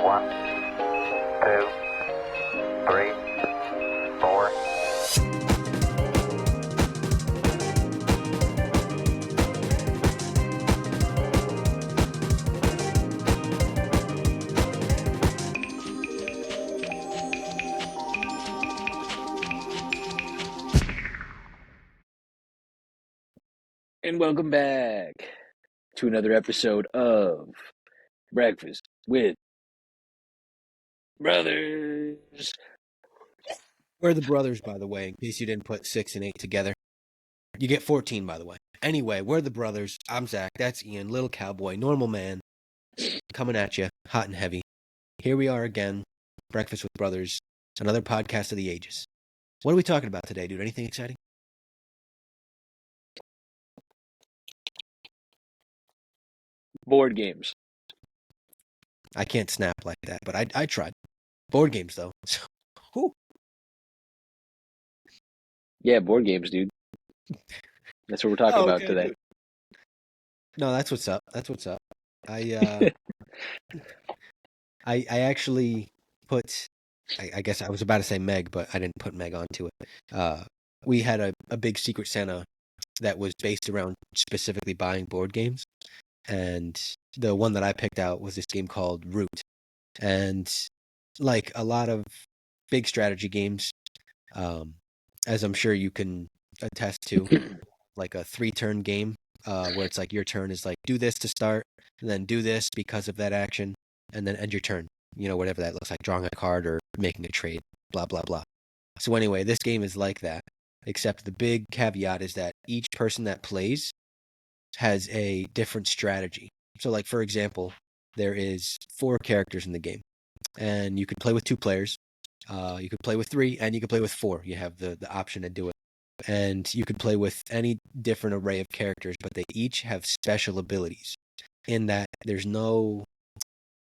One, two, three, four. And welcome back to another episode of Breakfast with Brothers. We're the brothers, by the way, in case you didn't put 6 and 8 together. You get 14, by the way. Anyway, we're the brothers. I'm Zach. That's Ian, little cowboy, normal man, coming at you, hot and heavy. Here we are again, Breakfast with Brothers, another podcast of the ages. What are we talking about today, dude? Anything exciting? Board games. I can't snap like that, but I tried. Board games, though. Whew. Yeah, board games, dude. That's what we're talking about okay, today. dude. No, that's what's up. That's what's up. I actually put, I guess I was about to say Meg, but I didn't put Meg onto it. We had a big Secret Santa that was based around specifically buying board games. And the one that I picked out was this game called Root. And like a lot of big strategy games, as I'm sure you can attest to, like a 3-turn game, where it's like your turn is like do this to start, and then do this because of that action, and then end your turn. You know, whatever that looks like, drawing a card or making a trade, blah, blah, blah. So anyway, this game is like that, except the big caveat is that each person that plays has a different strategy. So like, for example, there is 4 characters in the game, and you could play with 2 players. You could play with 3, and you could play with 4. You have the option to do it. And you could play with any different array of characters, but they each have special abilities in that there's no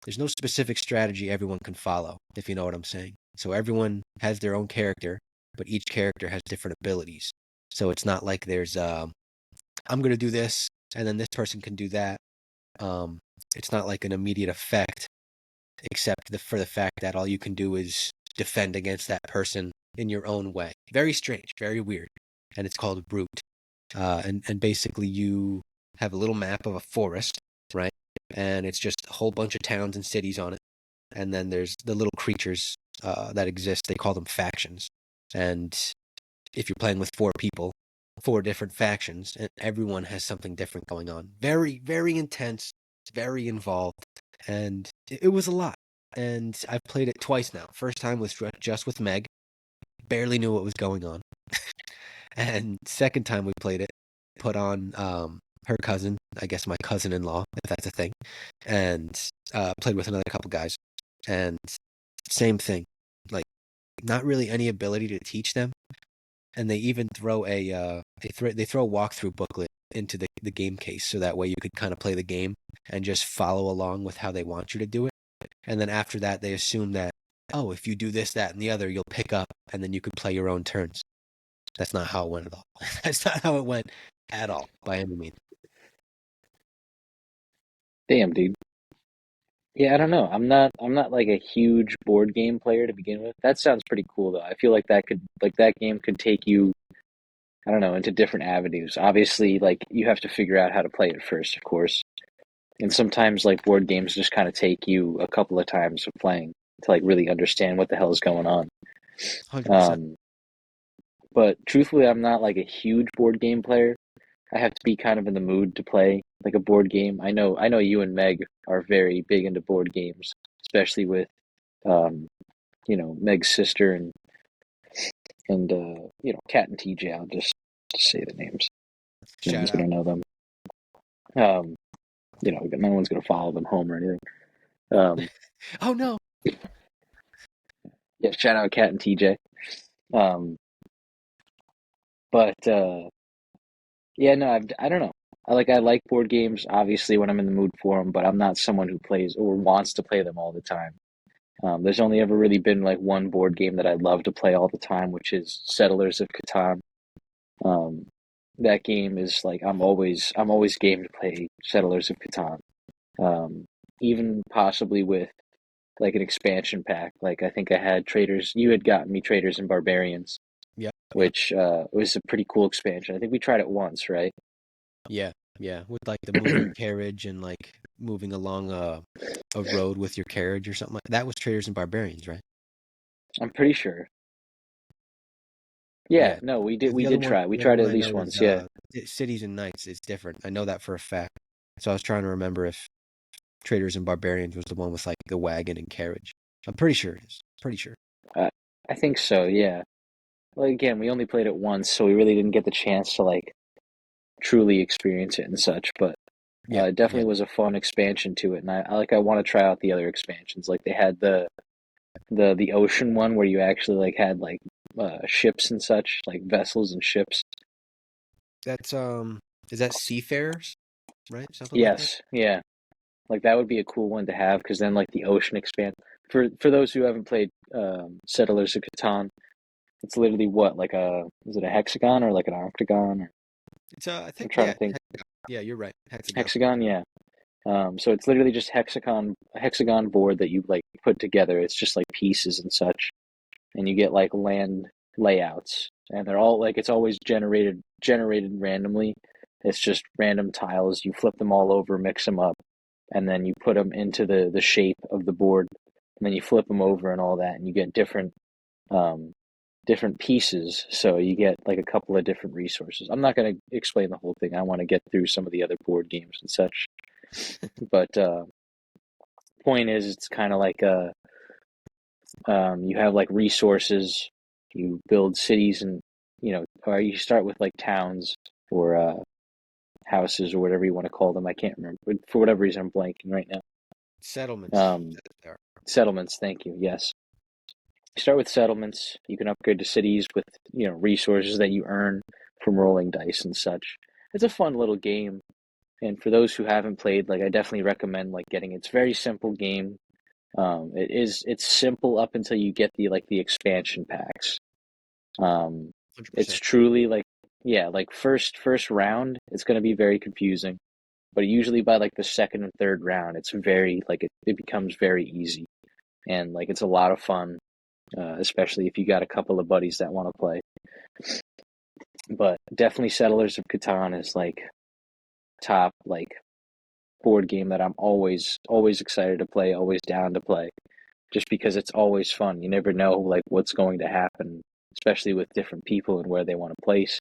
specific strategy everyone can follow, if you know what I'm saying. So everyone has their own character, but each character has different abilities. So it's not like there's I'm going to do this, and then this person can do that. It's not like an immediate effect, except for the fact that all you can do is defend against that person in your own way. Very strange, very weird. And it's called Root. And basically you have a little map of a forest, right? And it's just a whole bunch of towns and cities on it. And then there's the little creatures that exist. They call them factions. And if you're playing with 4 people, 4 different factions, and everyone has something different going on. Very, very intense. It's very involved. And it was a lot. And I've played it twice now. First time was just with Meg. Barely knew what was going on. And second time we played it, put on her cousin, I guess my cousin-in-law, if that's a thing, and played with another couple guys. And same thing, like not really any ability to teach them. And they even throw they throw a walkthrough booklet into the game case, so that way you could kind of play the game and just follow along with how they want you to do it. And then after that, they assume that, oh, if you do this, that, and the other, you'll pick up, and then you could play your own turns. That's not how it went at all. That's not how it went at all, by any means. Damn, dude. Yeah, I don't know. I'm not like a huge board game player to begin with. That sounds pretty cool though. I feel like that game could take you, I don't know, into different avenues. Obviously, like you have to figure out how to play it first, of course. And sometimes like board games just kind of take you a couple of times of playing to like really understand what the hell is going on. 100%. Um, but truthfully, I'm not like a huge board game player. I have to be kind of in the mood to play like a board game. I know you and Meg are very big into board games, especially with um, Meg's sister and Cat and TJ. I'll just say the names. No one's Shout out. gonna know them. Um, no one's gonna follow them home or anything. Um, Oh, no. yeah, shout out Cat and TJ. Um, but yeah, no, I don't know. I like board games, obviously, when I'm in the mood for them, but I'm not someone who plays or wants to play them all the time. There's only ever really been like one board game that I love to play all the time, which is Settlers of Catan. Um, that game is like I'm always game to play Settlers of Catan. Um, Even possibly with like an expansion pack. Like I think I had traders. You had gotten me traders and barbarians, Yep, yep. which was a pretty cool expansion. I think we tried it once, right? Yeah, yeah. With like the moving carriage and like moving along a road with your carriage or something like that was Traders and Barbarians, right? I'm pretty sure. Yeah, Yeah. no, we did. We The other did one, try. We the other tried it one at I least know is once. Yeah. Cities and Knights is different. I know that for a fact. So I was trying to remember if Traders and Barbarians was the one with like the wagon and carriage. I'm pretty sure it is. Pretty sure. Uh, I think so. Yeah. Well, again, we only played it once, so we really didn't get the chance to like truly experience it and such. But Yeah, it yeah. definitely was a fun expansion to it, and I want to try out the other expansions. Like they had the ocean one where you actually like had like ships and such, like vessels and ships. That's is that Seafarers, right? Something like that? Yes, yeah, like that would be a cool one to have because then like the ocean expand. For those who haven't played Settlers of Catan, it's literally what like a is it a hexagon or like an octagon? Or, It's I I'm think trying to yeah, think. yeah, you're right. Hexagon. Hexagon, yeah. So it's literally just a hexagon board that you like put together. It's just like pieces and such, and you get like land layouts, and they're all like it's always generated randomly. It's just random tiles. You flip them all over, mix them up, and then you put them into the shape of the board, and then you flip them over and all that, and you get um, different pieces. So you get like a couple of different resources. I'm not going to explain the whole thing. I want to get through some of the other board games and such. But point is, it's kind of like you have like resources, you build cities, and or you start with like towns or houses or whatever you want to call them. I can't remember, but for whatever reason, I'm blanking right now. Settlements. Um, There. Settlements. Thank you. Yes, you start with settlements. You can upgrade to cities with resources that you earn from rolling dice and such. It's a fun little game, and for those who haven't played, like I definitely recommend like getting. It's a very simple game. It's simple up until you get the expansion packs. Um, it's 100%. truly like yeah, like first round, it's gonna be very confusing, but usually by like the second and third round, it's very like it becomes very easy, and like it's a lot of fun, especially if you got a couple of buddies that want to play. But definitely, Settlers of Catan is like top like board game that I'm always excited to play, always down to play, just because it's always fun. You never know like what's going to happen, especially with different people and where they want to place,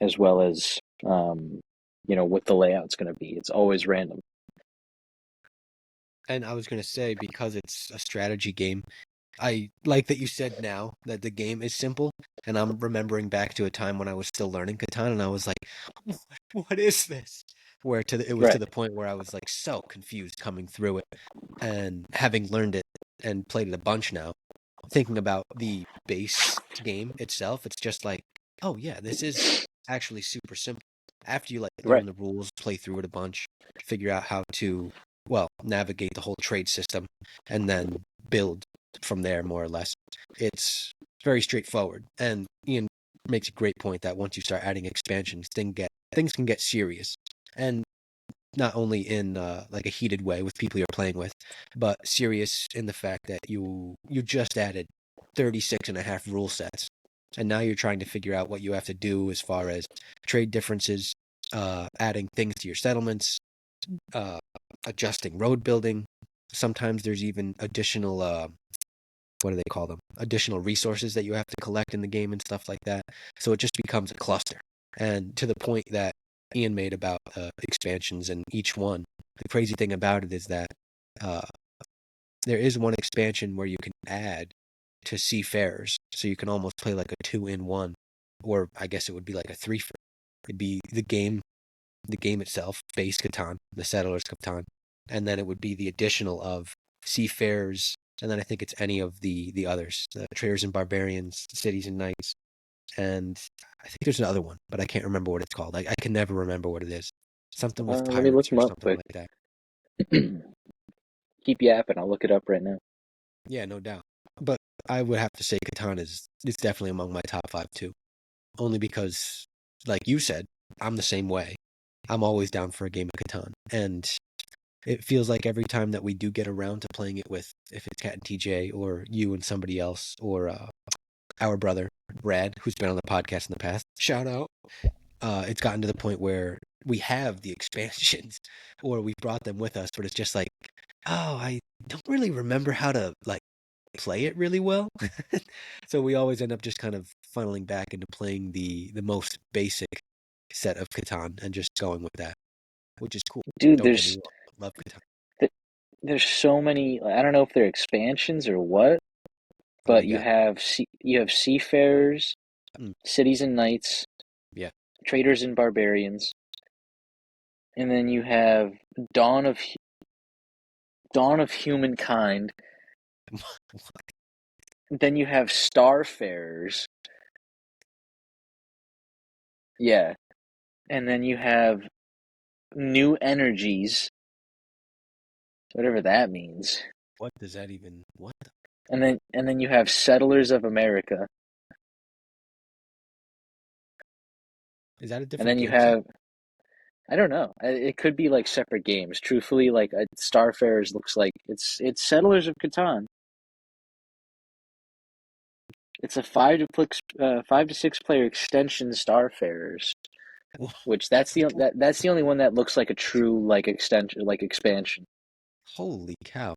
as well as what the layout's going to be. It's always random. And I was gonna say because it's a strategy game, I like that you said now that the game is simple, and I'm remembering back to a time when I was still learning Catan, and I was like, "What is this?" Where it was to Right, the point where I was like so confused coming through it, and having learned it and played it a bunch now, thinking about the base game itself, it's just like, oh yeah, this is actually super simple. After you like right, learn the rules, play through it a bunch, figure out how to, well, navigate the whole trade system, and then build from there more or less. It's very straightforward. And Ian makes a great point that once you start adding expansions, things can get serious. And not only in like a heated way with people you're playing with, but serious in the fact that you just added 36 and a half rule sets. And now you're trying to figure out what you have to do as far as trade differences, adding things to your settlements, uh, adjusting road building. Sometimes there's even additional what do they call them? Additional resources that you have to collect in the game and stuff like that. So it just becomes a cluster. And to the point that Ian made about expansions and each one, the crazy thing about it is that uh, there is one expansion where you can add to Seafarers. So you can almost play like a 2-in-1, or I guess it would be like a three. It'd be the game itself, base Catan, the Settlers Catan, and then it would be the additional of Seafarers, and then I think it's any of the others, the Traders and Barbarians, Cities and Knights, and I think there's another one, but I can't remember what it's called. I can never remember what it is. Something with let me look pirates them or up something quick. like that. Keep yapping. I'll look it up right now. Yeah, no doubt. But I would have to say Catan is definitely among my top five too. Only because, like you said, I'm the same way. I'm always down for a game of Catan. And it feels like every time that we do get around to playing it with, if it's Cat and TJ or you and somebody else or our brother Brad, who's been on the podcast in the past, shout out. It's gotten to the point where we have the expansions or we've brought them with us, but it's just like, oh, I don't really remember how to like play it really well. So we always end up just kind of funneling back into playing the most basic set of Catan and just going with that, which is cool. Dude, Don't get me wrong, love Catan. th- there's so many. I don't know if they're expansions or what, What do but you got? you have seafarers, Mm, cities and knights, yeah. traders and barbarians, and then you have dawn of dawn of humankind. Then you have starfarers. Yeah, and then you have new energies, whatever that means. What does that even? What? And then you have settlers of America. Is that a And different then you game set? have I don't know. It could be like separate games. Truthfully, like Starfarers looks like it's Settlers of Catan. It's a 5 to 6 player extension Starfarers, which that's the only one that looks like a true like extension like expansion. Holy cow!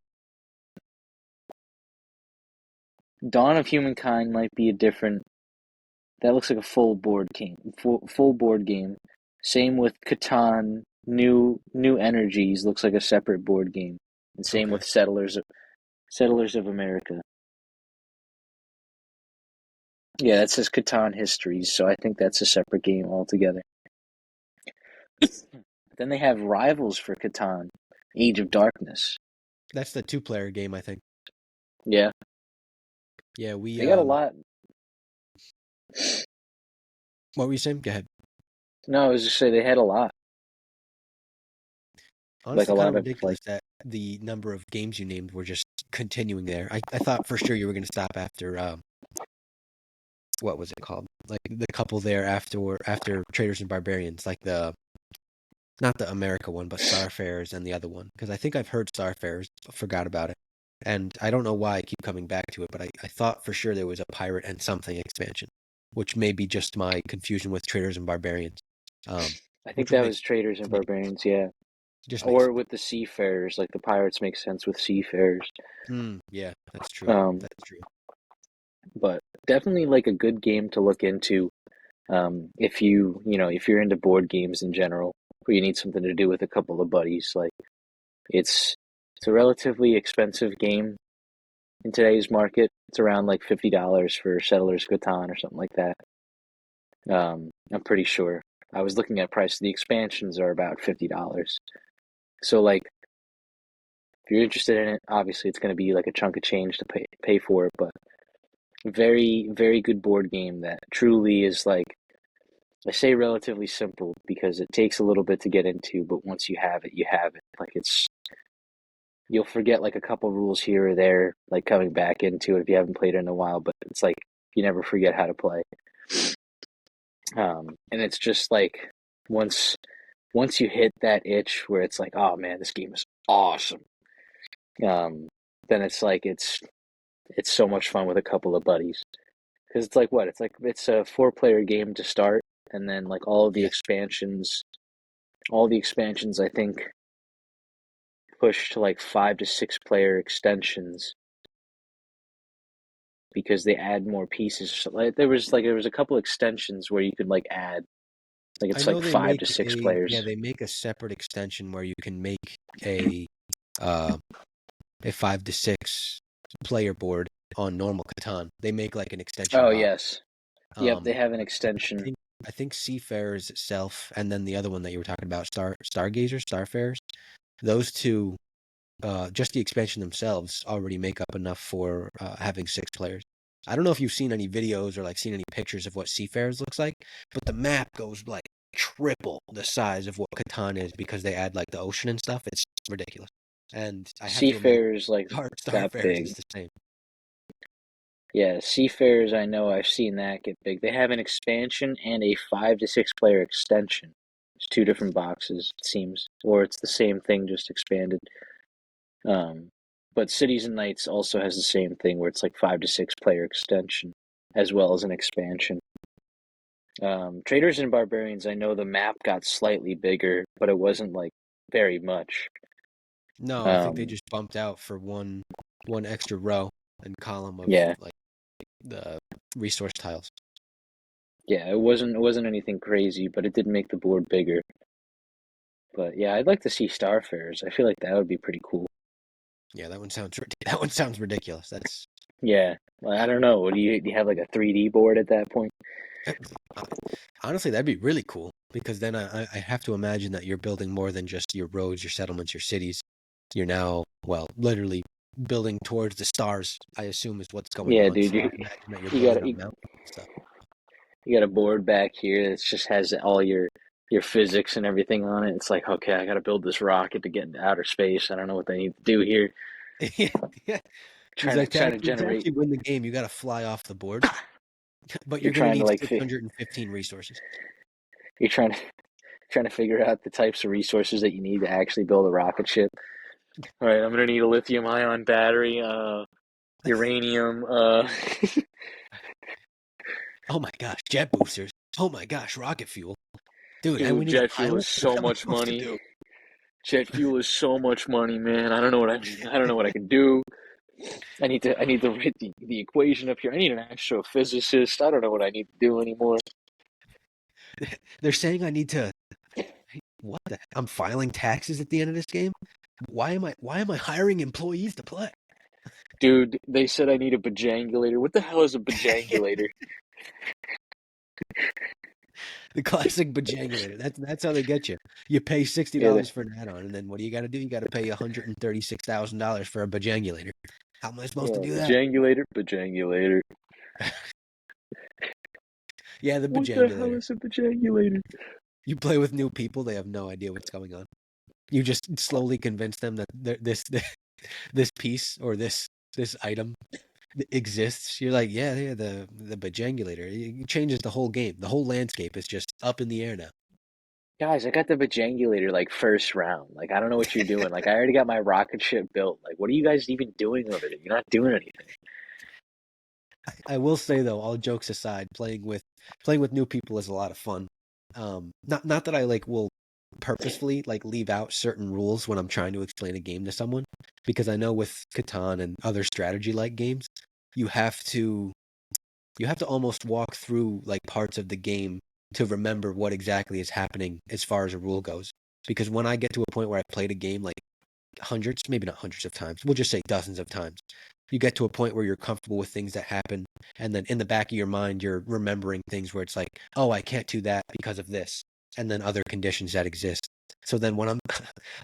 Dawn of Humankind might be a different. That looks like a full board game. Full board game. Same with Catan. New Energies looks like a separate board game, and same Okay, with Settlers of America. Yeah, that says Catan Histories, so I think that's a separate game altogether. Then they have Rivals for Catan, Age of Darkness. that's the two-player game, I think. Yeah, Yeah, we they got a lot. What were you saying? Go ahead. No, I was just say they had a lot, like a Honestly, kind of lot of like. ridiculous that the number of games you named were just continuing there. I thought for sure you were going to stop after what was it called? Like the couple there after Traders and Barbarians, like the not the America one, but Starfarers and the other one. Because I think I've heard Starfarers, forgot about it. And I don't know why I keep coming back to it, but I thought for sure there was a pirate and something expansion, which may be just my confusion with Traders and Barbarians. I think Which would that make was Traders and Barbarians, yeah, just makes or with the Seafarers, like the pirates make sense with Seafarers. yeah, that's true. Um, That's true. but definitely like a good game to look into. If if you're into board games in general, or you need something to do with a couple of buddies, like it's it's a relatively expensive game in today's market. It's around like $50 for Settlers Catan or something like that. I'm pretty sure. I was looking at price. The expansions are about $50. So like, if you're interested in it, obviously it's going to be like a chunk of change to pay for it. But very very good board game that truly is like I say relatively simple because it takes a little bit to get into, but once you have it, you have it. Like you'll forget like a couple rules here or there, like coming back into it if you haven't played it in a while, but it's like you never forget how to play. And it's just like once once you hit that itch where it's like, oh man, this game is awesome. Um, then it's like it's so much fun with a couple of buddies because it's like what it's a 4 player game to start, and then like Yeah. all the expansions I think push to like 5 to 6 player extensions because they add more pieces. So, like there was a couple extensions where you could like add like I it's know like they 5 to 6 players. they make a separate extension where you can make a uh a 5 to 6 player board on normal Catan. They make like an extension Oh box. yes, yep, they have an But extension. I think Seafarers itself, and then the other one that you were talking about, Stargazers, Starfarers. Those two, just the expansion themselves already make up enough for having 6 players. I don't know if you've seen any videos or like seen any pictures of what Seafarers looks like, but the map goes like triple the size of what Catan is because they add like the ocean and stuff. It's ridiculous. And I have to imagine Seafarers like that Starfarers big. is the same. Yeah, Seafarers. I know I've seen that get big. They have an expansion and a 5 to 6 player extension. It's two different boxes, it seems, or it's the same thing just expanded. Um, but Cities and Knights also has the same thing where it's like 5 to 6 player extension as well as an expansion. Traders and Barbarians, I know the map got slightly bigger, but it wasn't like very much. No, I think they Um, just bumped out for one extra row and column of yeah, like the resource tiles. yeah, it wasn't anything crazy, but it did make the board bigger. But yeah, I'd like to see Starfares. I feel like that would be pretty cool. Yeah, that one sounds that one sounds ridiculous. That's Yeah, like, I don't know. Do you have like a 3D board at that point? honestly that'd be really cool because then I have to imagine that you're building more than just your roads, your settlements, your cities. You're now, well, literally building towards the stars, I assume is what's going Yeah, on. dude, So you I imagine that you're you building got a you, mountain and stuff. you got a board back here that just has all your physics and everything on it. It's like, okay, I got to build this rocket to get into outer space. I don't know what they need to do here. Yeah, yeah. He's Trying to like, trying to to generate. actually win the game, you got to fly off the board, but You're you're going to trying to need like 615 resources. you're trying to figure out the types of resources that you need to actually build a rocket ship. All right, I'm gonna need a lithium ion battery, uranium, Oh my gosh, jet boosters. Oh my gosh, rocket fuel. Dude, and we dude, need a jet fuel pilot? is What so am I much supposed to money. do? Jet fuel is so much money, man. I don't know what I can do. I need to write the equation up here. I need an astrophysicist. I don't know what I need to do anymore. They're saying I need to what the I'm filing taxes at the end of this game? Why am I hiring employees to play? Dude, they said I need a bajangulator. What the hell is a bajangulator? The classic bajangulator. That's how they get you. You pay sixty Yeah, dollars for an add-on, and then what do? You got to pay $136,000 for a bajangulator. How am I supposed to yeah, do that? bajangulator. Yeah, the What the hell bajangulator. is a bajangulator? You play with new people; they have no idea what's going on. You just slowly convince them that this piece or this item exists. You're like, yeah, yeah, the bajangulator. It changes the whole game. The whole landscape is just up in the air now. Guys, I got the bajangulator like first round. Like I don't know what you're doing. Like I already got my rocket ship built. Like what are you guys even doing over there? You're not doing anything. I will say though, all jokes aside, playing with new people is a lot of fun. Not that I like will purposefully like leave out certain rules when I'm trying to explain a game to someone, because I know with Catan and other strategy like games, you have to you have to almost walk through like parts of the game to remember what exactly is happening as far as a rule goes. Because when I get to a point where I played a game like hundreds, maybe not hundreds of times, we'll just say dozens of times. You get to a point where you're comfortable with things that happen, and then in the back of your mind, you're remembering things where it's like, oh, I can't do that because of this, and then other conditions that exist. So then when I'm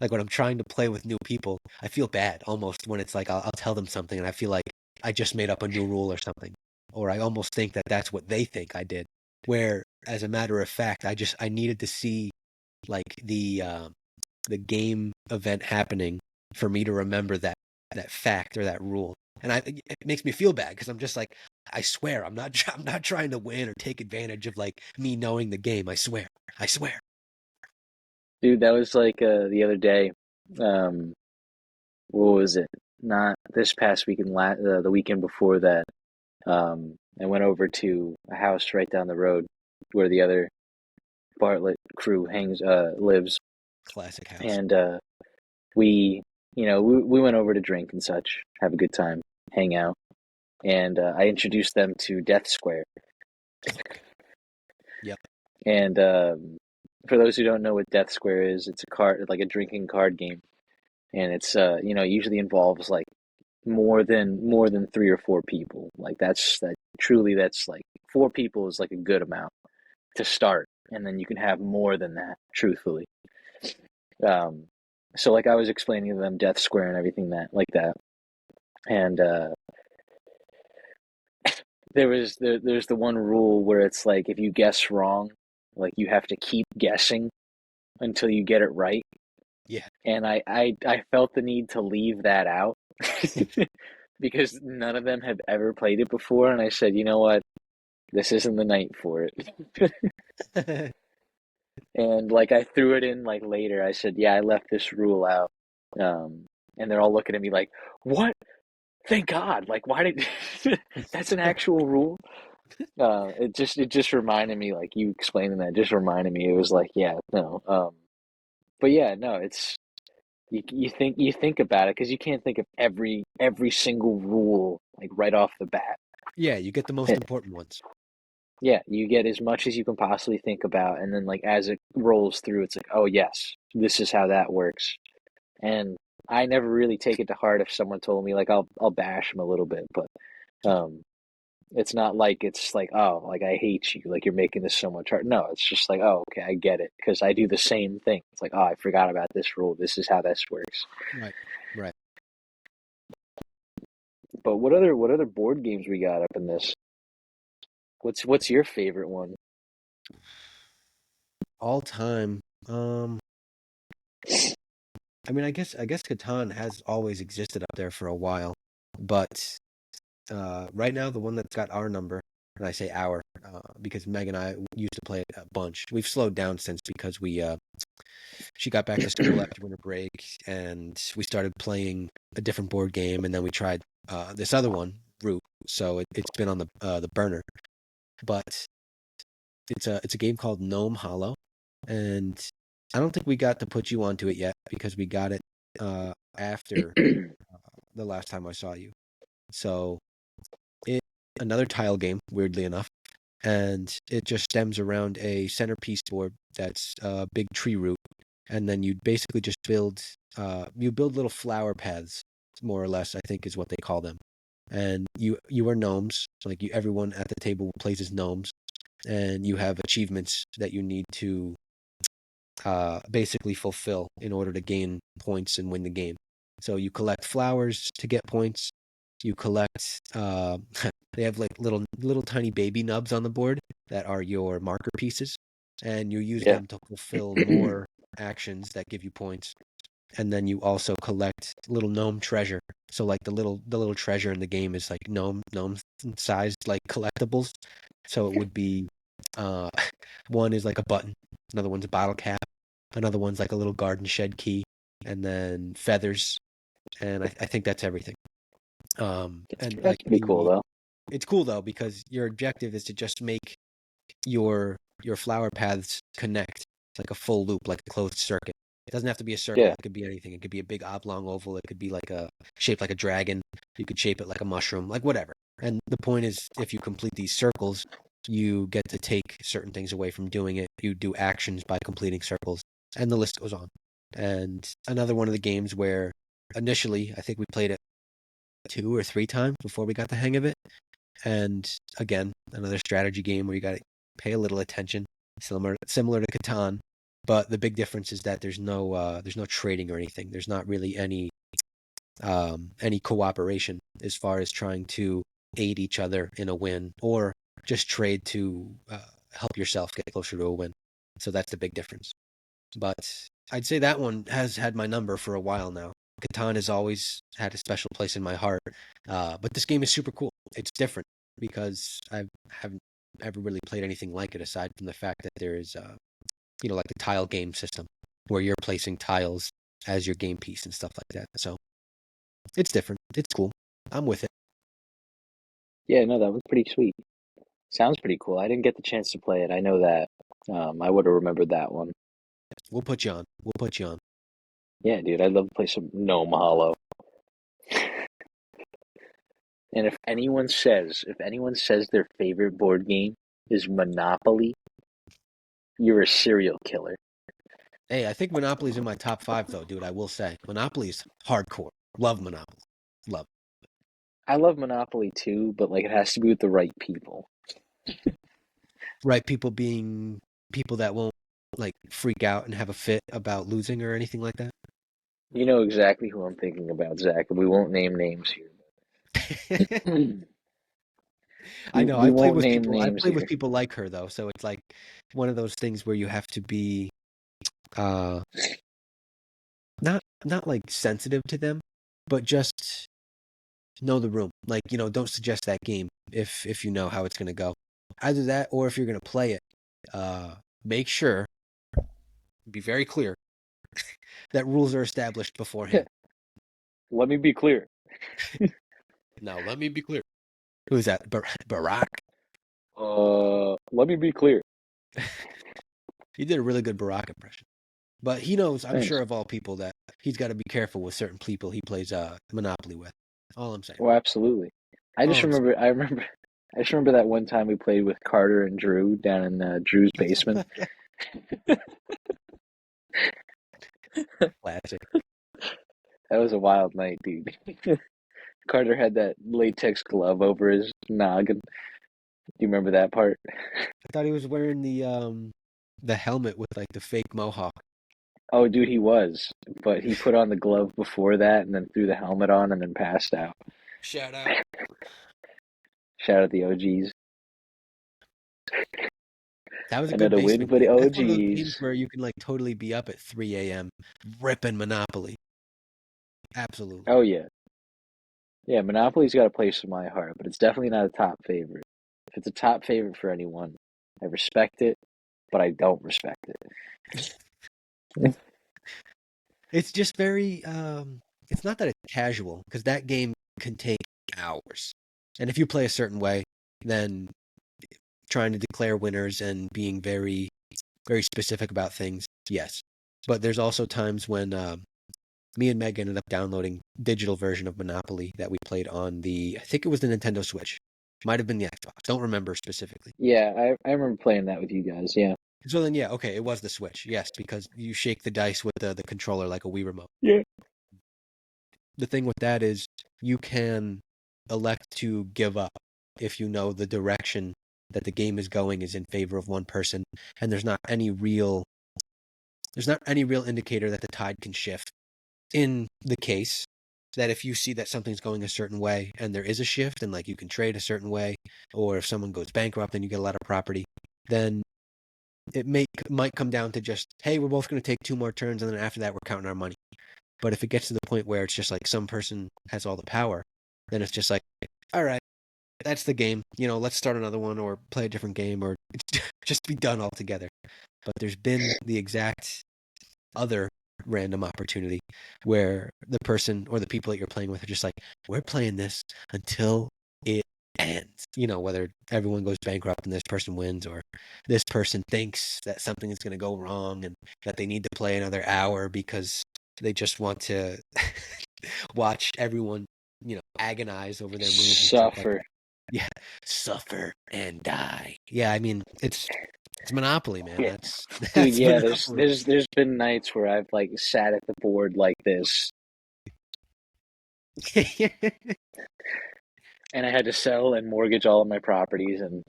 like when I'm trying to play with new people, I feel bad almost when it's like I'll tell them something and I feel like I just made up a new rule or something, or I almost think that that's what they think I did. Where, as a matter of fact, I needed to see like the game event happening for me to remember that fact or that rule. And it makes me feel bad because I'm just like, I swear I'm not trying to win or take advantage of like me knowing the game. I swear. Dude, that was like the other day. Um, what was it? Not this past weekend, the weekend before that. I went over to a house right down the road where the other Bartlett crew lives, Classic house. and we, we went over to drink and such, have a good time, hang out, and I introduced them to Death Square. Okay. Yep. And for those who don't know what Death Square is, it's a card like a drinking card game, and it's usually involves like more than 3 or 4 people. Like that's like 4 people is like a good amount to start, and then you can have more than that, truthfully. Um, so like I was explaining to them Death Square and everything that like that, and there's the one rule where it's like if you guess wrong, like you have to keep guessing until you get it right. Yeah. And I felt the need to leave that out because none of them have ever played it before, and I said, you know what, this isn't the night for it. And like I threw it in like later. I said, "Yeah, I left this rule out." Um, and they're all looking at me like, "What? Thank God! Like, why did that's an actual rule?" It just reminded me, like you explaining that, just reminded me. It was like, yeah, no. But yeah, no. It's you think about it because you can't think of every single rule like right off the bat. Yeah, you get the most important ones. Yeah, you get as much as you can possibly think about, and then like as it rolls through, it's like, oh yes, this is how that works. And I never really take it to heart if someone told me like I'll bash them a little bit, but um, it's not like it's like oh like I hate you like you're making this so much hard. No, it's just like oh okay I get it because I do the same thing. It's like oh I forgot about this rule. This is how this works. Right. Right. But what other board games we got up in this? What's your favorite one? All time. I mean, I guess Catan has always existed up there for a while, but right now the one that's got our number, and I say our, because Meg and I used to play it a bunch. We've slowed down since because she got back to school after winter break, and we started playing a different board game, and then we tried this other one, Root. So it's been on the burner, but it's a game called Gnome Hollow, and I don't think we got to put you onto it yet because we got it after the last time I saw you. So it another tile game, weirdly enough, and it just stems around a centerpiece board that's a big tree root, and then you basically just build little flower paths, more or less, I think is what they call them. And you are gnomes, like everyone at the table plays as gnomes, and you have achievements that you need to basically fulfill in order to gain points and win the game. So you collect flowers to get points. You collect. They have like little tiny baby nubs on the board that are your marker pieces, and you use Yeah. them to fulfill more actions that give you points. And then you also collect little gnome treasure. So like the little treasure in the game is like gnome sized like collectibles. So it would be uh one is like a button, another one's a bottle cap, another one's like a little garden shed key, and then feathers, and I think that's everything. And That's like pretty cool though. it's cool though because your objective is to just make your flower paths connect like a full loop, like a closed circuit. It doesn't have to be a circle. Yeah. It could be anything. It could be a big oblong oval. It could be like a shaped like a dragon. You could shape it like a mushroom, like whatever. And the point is, if you complete these circles, you get to take certain things away from doing it. You do actions by completing circles, and the list goes on. And another one of the games where initially I think we played it 2 or 3 times before we got the hang of it. And again, another strategy game where you got to pay a little attention, similar to Catan. But the big difference is that there's no trading or anything. There's not really any cooperation as far as trying to aid each other in a win or just trade to help yourself get closer to a win. So that's the big difference. But I'd say that one has had my number for a while now. Catan has always had a special place in my heart. But this game is super cool. It's different because I haven't ever really played anything like it aside from the fact that there is, like the tile game system where you're placing tiles as your game piece and stuff like that. So it's different. It's cool. I'm with it. Yeah, no, that was pretty sweet. Sounds pretty cool. I didn't get the chance to play it. I know that. I would have remembered that one. We'll put you on. We'll put you on. Yeah, dude, I'd love to play some Gnome Hollow. And if anyone says their favorite board game is Monopoly, you're a serial killer. Hey, I think Monopoly's in my top five though, dude. I will say Monopoly's hardcore. Love Monopoly. Love. I love Monopoly too, but like it has to be with the right people. Right, people being people that won't like freak out and have a fit about losing or anything like that. You know exactly who I'm thinking about, Zach. We won't name names here. I we, know. we won't name I names play with here. people like her though, so it's like one of those things where you have to be uh not like sensitive to them, but just know the room. Like, don't suggest that game if you know how it's gonna go. Either that or if you're gonna play it, uh make sure Be very clear that rules are established beforehand. Let me be clear. Now, let me be clear. Who's that? Barack? Let me be clear. He did a really good Barack impression. But he knows, I'm Thanks. sure of all people, that he's got to be careful with certain people he plays Monopoly with. All I'm saying. Well, absolutely. All I'm saying. I just remember that one time we played with Carter and Drew down in Drew's basement. Classic. That was a wild night, dude. Carter had that latex glove over his noggin. Do you remember that part? I thought he was wearing the helmet with like the fake mohawk. Oh, dude, he was. But he put on the glove before that and then threw the helmet on and then passed out. Shout out. Shout out the OGs. That was a good Another win basement for the game. That's one of those games OGs. where you can like totally be up at 3 a.m. ripping Monopoly. Absolutely. Oh, yeah. Yeah, Monopoly's got a place in my heart, but it's definitely not a top favorite. If it's a top favorite for anyone, I respect it, but I don't respect it. It's just very it's not that it's casual because that game can take hours. And if you play a certain way, then trying to declare winners and being very very specific about things, yes. But there's also times when me and Meg ended up downloading digital version of Monopoly that we played on I think it was the Nintendo Switch. Might have been the Xbox. Don't remember specifically. Yeah, I remember playing that with you guys. Yeah. So then, yeah, okay, it was the Switch. Yes, because you shake the dice with the controller like a Wii remote. Yeah. The thing with that is you can elect to give up if you know the direction that the game is going is in favor of one person, and there's not any real indicator that the tide can shift. In the case that if you see that something's going a certain way and there is a shift and like you can trade a certain way, or if someone goes bankrupt and you get a lot of property, then might come down to just, hey, we're both going to take 2 more turns and then after that we're counting our money. But if it gets to the point where it's just like some person has all the power, then it's just like, all right, that's the game. Let's start another one or play a different game or just be done altogether. But there's been the exact other random opportunity where the person or the people that you're playing with are just like, we're playing this until it ends. Whether everyone goes bankrupt and this person wins, or this person thinks that something is going to go wrong and that they need to play another hour because they just want to watch everyone, agonize over their moves and stuff like Suffer. that. Yeah, suffer and die. Yeah, I mean, it's Monopoly, man. Yeah. Dude, That's yeah, Monopoly. there's been nights where I've like sat at the board like this and I had to sell and mortgage all of my properties and,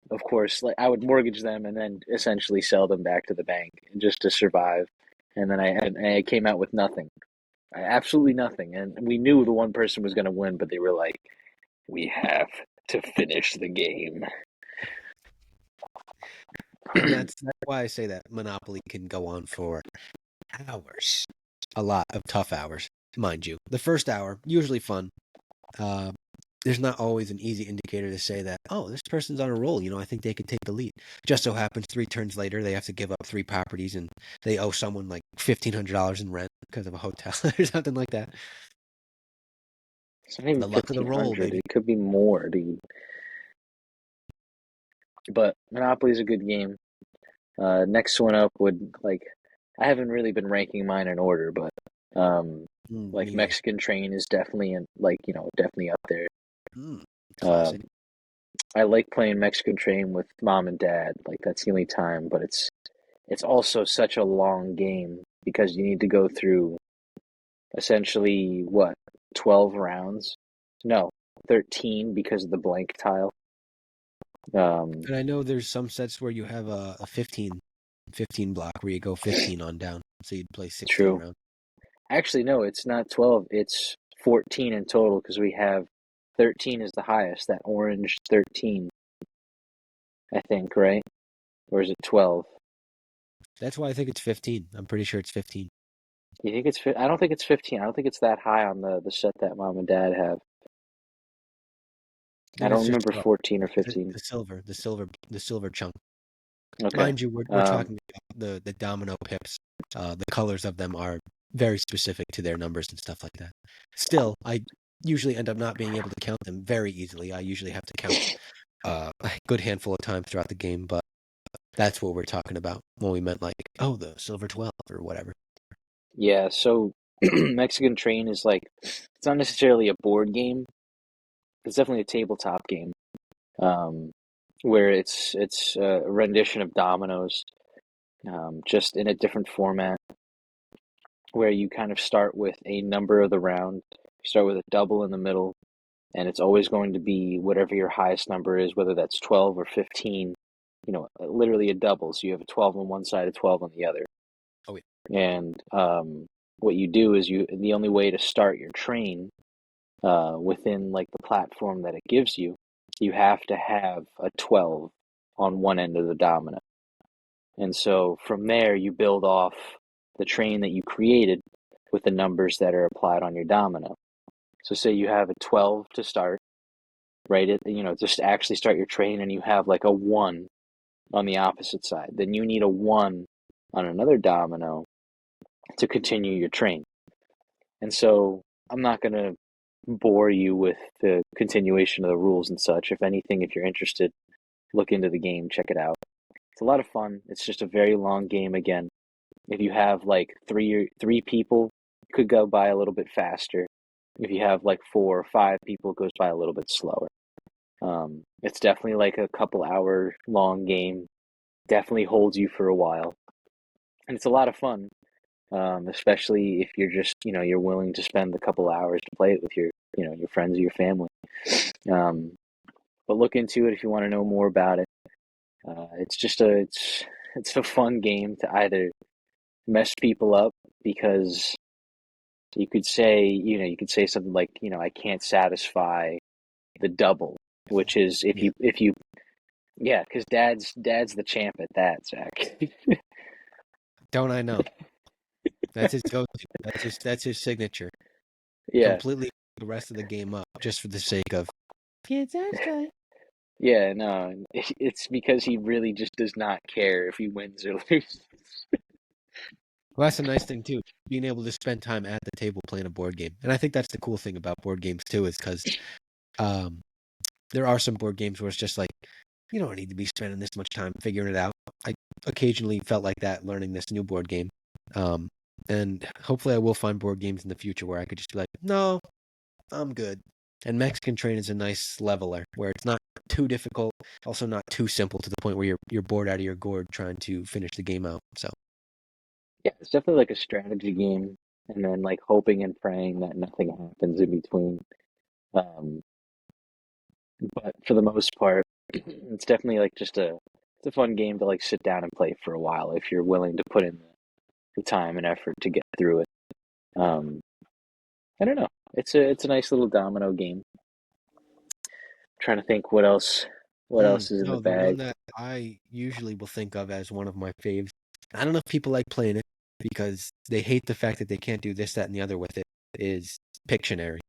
of course, like I would mortgage them and then essentially sell them back to the bank just to survive. And then I came out with nothing. Absolutely nothing. And we knew the one person was going to win, but they were like, we have to finish the game. And that's why I say that Monopoly can go on for hours. A lot of tough hours, mind you. The first hour, usually fun. Uh, there's not always an easy indicator to say that, oh, this person's on a roll. I think they could take the lead. Just so happens 3 turns later, they have to give up 3 properties and they owe someone like $1,500 in rent because of a hotel or something like that. It's not even The luck of the roll, 1,500. baby. It could be more, dude. But Monopoly is a good game. Next one up would like I haven't really been ranking mine in order, but like Me neither. Mexican Train is definitely definitely up there. Classic. I like playing Mexican Train with mom and dad. Like that's the only time, but it's also such a long game because you need to go through essentially what 12 rounds? No, 13 because of the blank tile. Um, And I know there's some sets where you have a 15 block where you go 15 on down. So you'd play 16 True. rounds. Actually, no, it's not 12. It's 14 in total because we have 13 is the highest. That orange 13, I think, right? Or is it 12? That's why I think it's 15. I'm pretty sure it's 15. You think it's? I don't think it's 15. I don't think it's that high on the set that mom and dad have. I Then it's don't just remember 14 or 15. the silver chunk. Okay. Mind you, we're talking about the domino pips. The colors of them are very specific to their numbers and stuff like that. Still, I usually end up not being able to count them very easily. I usually have to count a good handful of times throughout the game, but that's what we're talking about when we meant like, oh, the silver 12 or whatever. Yeah, so Mexican Train is like it's not necessarily a board game. It's definitely a tabletop game. Um, where it's a rendition of dominoes, just in a different format, where you kind of start with a number of the round. You start with a double in the middle, and it's always going to be whatever your highest number is, whether that's 12 or 15, literally a double. So you have a 12 on one side, a 12 on the other. Oh, yeah. And what you do is the only way to start your train within like the platform that it gives you, you have to have a 12 on one end of the domino. And so from there, you build off the train that you created with the numbers that are applied on your domino. So say you have a 12 to start, right? Just to actually start your train, and you have like a 1 on the opposite side. Then you need a 1 on another domino to continue your train. And so I'm not going to bore you with the continuation of the rules and such. If anything, if you're interested, look into the game, check it out. It's a lot of fun. It's just a very long game again. If you have like three people, it could go by a little bit faster. If you have like 4 or 5 people, it goes by a little bit slower. It's definitely like a couple hour long game. Definitely holds you for a while, and it's a lot of fun. Especially if you're just you're willing to spend a couple hours to play it with your friends or your family. Um, but look into it if you want to know more about it. It's a fun game to either mess people up because you could say something like I can't satisfy the double, which is if Yeah. you yeah, because dad's the champ at that, Zach. Don't I know? That's his go-to. That's his signature. Yeah, Completely the rest of the game up just for the sake of can't satisfy. yeah, no, it's because he really just does not care if he wins or loses. Well, that's a nice thing too, being able to spend time at the table playing a board game. And I think that's the cool thing about board games too, is because um, there are some board games where it's just like you don't need to be spending this much time figuring it out. I occasionally felt like that learning this new board game. Um, and hopefully I will find board games in the future where I could just be like, no, I'm good. And Mexican Train is a nice leveler where it's not too difficult, also not too simple to the point where you're bored out of your gourd trying to finish the game out. So Yeah, it's definitely like a strategy game, and then like hoping and praying that nothing happens in between. Um, but for the most part, it's definitely like it's a fun game to like sit down and play for a while if you're willing to put in the time and effort to get through it. Um, I don't know. It's a nice little domino game. Trying to think what else is in the no, the one bag. that I usually will think of as one of my faves. I don't know if people like playing it because they hate the fact that they can't do this, that, and the other with it. Is Pictionary,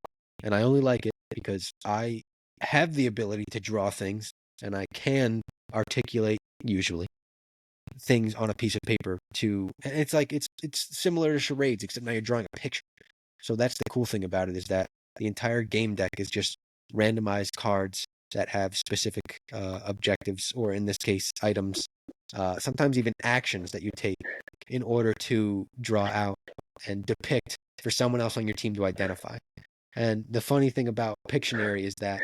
and I only like it because I have the ability to draw things, and I can articulate usually things on a piece of paper. And it's like it's similar to charades, except now you're drawing a picture. So that's the cool thing about it is that the entire game deck is just randomized cards that have specific objectives, or in this case, items. Sometimes even actions that you take in order to draw out and depict for someone else on your team to identify. And the funny thing about Pictionary is that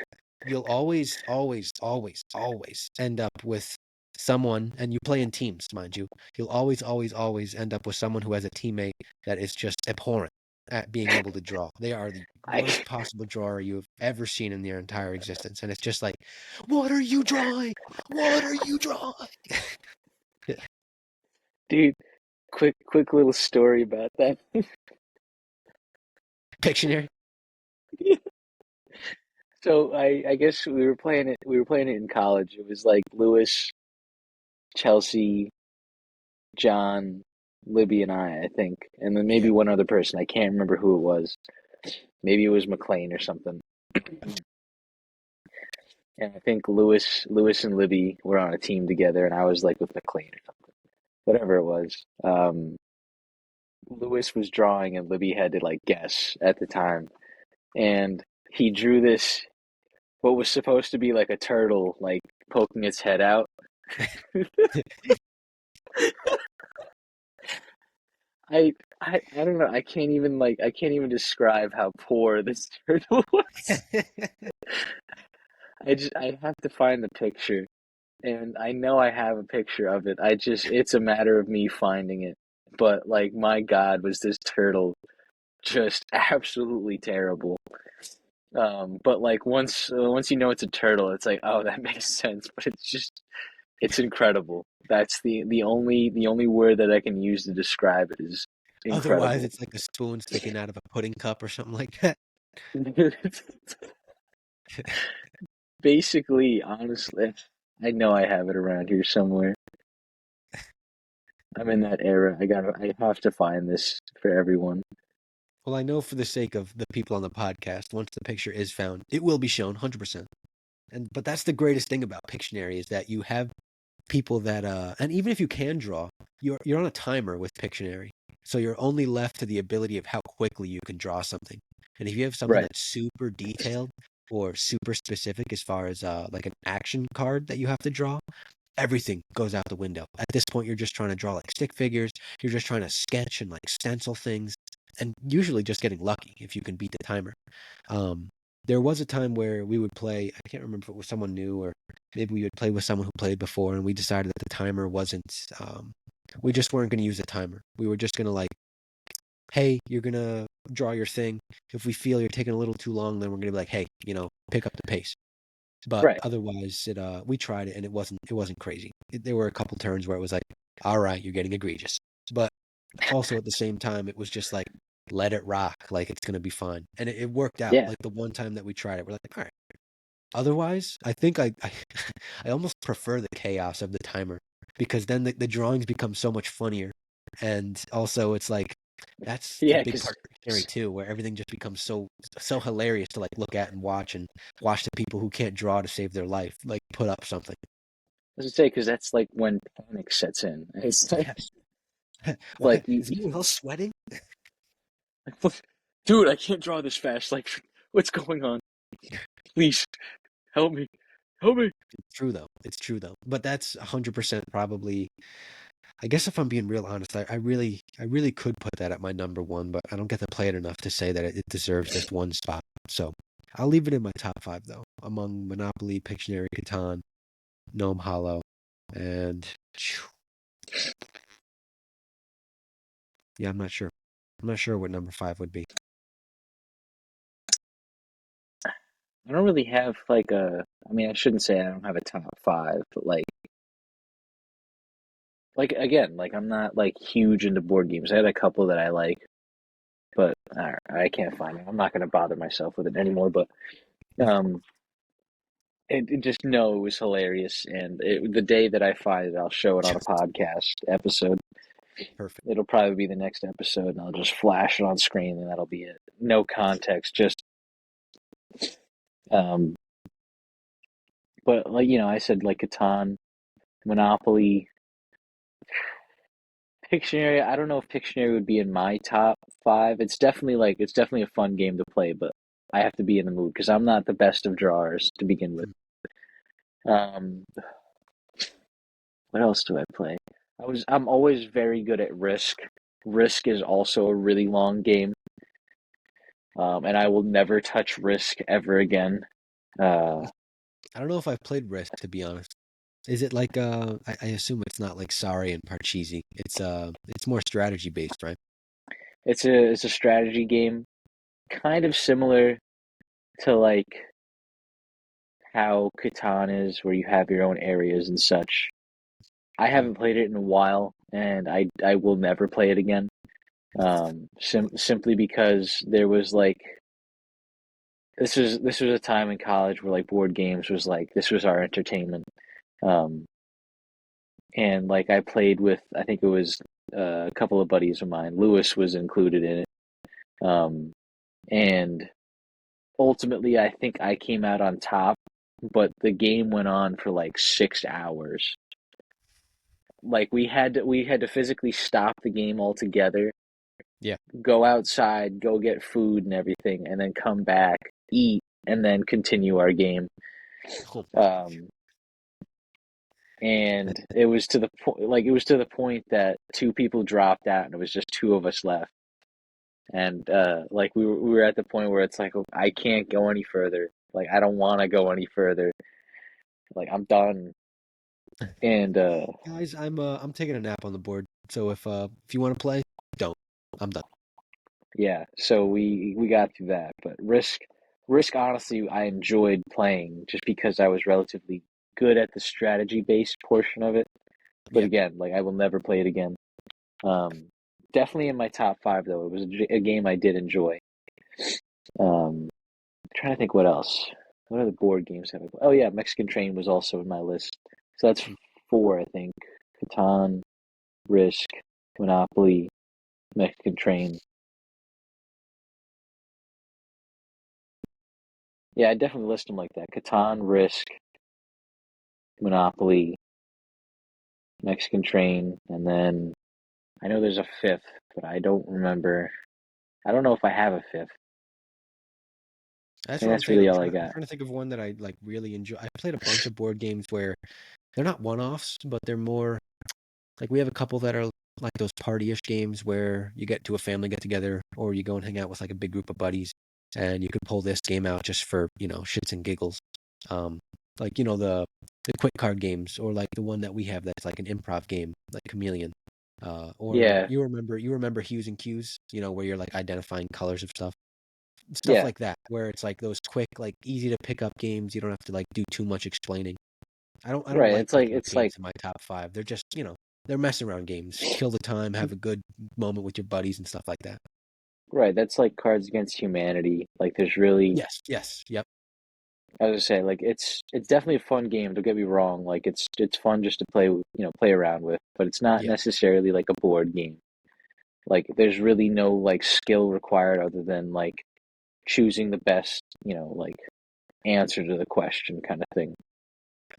you'll always, always, always, always end up with someone, and you play in teams, mind you. You'll always, always, always end up with someone who has a teammate that is just abhorrent at being able to draw. They are the I worst possible drawer you have ever seen in their entire existence. And it's just like, what are you drawing? What are you drawing? dude, quick little story about that. Pictionary? So I guess we were playing it in college. It was like Lewis, Chelsea, John, Libby, and I think, and then maybe Yeah. one other person. I can't remember who it was. Maybe it was McLean or something. And I think Lewis and Libby were on a team together, and I was like with McLean or something, whatever it was. Lewis was drawing, and Libby had to like guess at the time, and he drew this what was supposed to be like a turtle, like poking its head out. I don't know. I can't even describe how poor this turtle was. I have to find the picture, and I know I have a picture of it. It's a matter of me finding it. But like my God, was this turtle just absolutely terrible. But like once you know it's a turtle, it's like, oh, that makes sense. But it's incredible. That's the only word that I can use to describe it is Otherwise, incredible. it's like a spoon sticking out of a pudding cup or something like that. Basically, honestly, I know I have it around here somewhere. I'm in that era. I have to find this for everyone. Well, I know for the sake of the people on the podcast, once the picture is found, it will be shown 100%. But that's the greatest thing about Pictionary is that you have people that and even if you can draw, you're on a timer with Pictionary. So you're only left to the ability of how quickly you can draw something. And if you have something Right. that's super detailed or super specific as far as like an action card that you have to draw, everything goes out the window. At this point, you're just trying to draw like stick figures. You're just trying to sketch and like stencil things, and usually just getting lucky if you can beat the timer. Um, there was a time where we would play. I can't remember if it was someone new or maybe we would play with someone who played before, and we decided that the timer wasn't. We just weren't going to use a timer. We were just going to like, hey, you're going to draw your thing. If we feel you're taking a little too long, then we're going to be like, hey, pick up the pace. But Right. otherwise, it we tried it and it wasn't crazy. There were a couple turns where it was like, all right, you're getting egregious. But also at the same time, it was just like, let it rock, like it's gonna be fine, and it worked out. Yeah. Like the one time that we tried it, we're like, all right. Otherwise, I think I I almost prefer the chaos of the timer because then the drawings become so much funnier, and also it's like that's a Yeah. big part of Dictionary too, where everything just becomes so hilarious to like look at and watch the people who can't draw to save their life like put up something. As I say, because that's like when panic sets in. Yeah. Like What is anyone else sweating? dude, I can't draw this fast. Like, what's going on? Please help me, help me. It's true though. It's true though. But that's 100% probably. I guess if I'm being real honest, I really could put that at my number one, but I don't get to play it enough to say that it deserves just one spot. So I'll leave it in my top five though, among Monopoly, Pictionary, Catan, Gnome Hollow, and yeah, I'm not sure. I'm not sure what number five would be. I don't really have like a. I mean, I shouldn't say I don't have a top five, but like again, like I'm not like huge into board games. I had a couple that I like, but I can't find it. I'm not gonna bother myself with it anymore. But um, it just no, it was hilarious. And the day that I find it, I'll show it on a podcast episode. Perfect. It'll probably be the next episode, and I'll just flash it on screen, and that'll be it. No context, just um. But like I said, like Catan, Monopoly, Pictionary. I don't know if Pictionary would be in my top five. It's definitely a fun game to play, but I have to be in the mood because I'm not the best of drawers to begin with. Um, what else do I play? I'm always very good at Risk. Risk is also a really long game, and I will never touch Risk ever again. Uh, I don't know if I've played Risk to be honest. Is it like I assume it's not like Sorry and Parcheesi. It's more strategy based, right? it's a strategy game, kind of similar to like how Catan is, where you have your own areas and such. I Okay. haven't played it in a while, and I will never play it again. Simply because there was like this was a time in college where like board games was like this was our entertainment. Um, and like I played with I think it was a couple of buddies of mine. Lewis was included in it. Um, and ultimately, I think I came out on top but the game went on for like 6 hours. Like we had to physically stop the game altogether, Yeah. go outside, go get food and everything, and then come back, eat, and then continue our game. Oh my gosh. Um, and it was to the point that two people dropped out, and it was just two of us left. And like we were at the point where it's like, oh, I can't go any further. Like I don't want to go any further. Like I'm done. And Guys, I'm taking a nap on the board. So if you want to play, don't. I'm done. yeah, so we got through that. But Risk honestly I enjoyed playing just because I was relatively good at the strategy based portion of it. But Yeah. again, like I will never play it again. Um, Definitely in my top five though. It was a game I did enjoy. Trying to think what else. What other board games have I played? Oh yeah, Mexican Train was also in my list. So that's Mm. four, I think. Catan, Risk, Monopoly, Mexican Train. Yeah, I definitely list them like that. Catan, Risk, Monopoly, Mexican Train, and then I know there's a fifth, but I don't remember. I don't know if I have a fifth. I That's think what I'm that's saying. really I'm all I trying. I'm got. trying to think of one that I like really enjoy. I played a bunch of board games where they're not one-offs, but they're more like we have a couple that are like those party-ish games where you get to a family get-together or you go and hang out with like a big group of buddies, and you could pull this game out just for shits and giggles. Um, like the quick card games, or like the one that we have that's like an improv game, like Chameleon. Or Yeah, you remember Hues and Cues, where you're like identifying colors of stuff yeah, like that, where it's like those quick, like easy to pick up games. You don't have to like do too much explaining. I don't right. like It's like putting it's like games in my top five. They're just, they're mess around games. Kill the time, have a good moment with your buddies and stuff like that. right. That's like Cards Against Humanity. Like there's really, Yes, yes, yep, I was gonna say, like it's definitely a fun game. Don't get me wrong. Like it's fun just to play around with, but it's not yeah, necessarily like a board game. Like there's really no like skill required other than like choosing the best, like answer to the question kind of thing.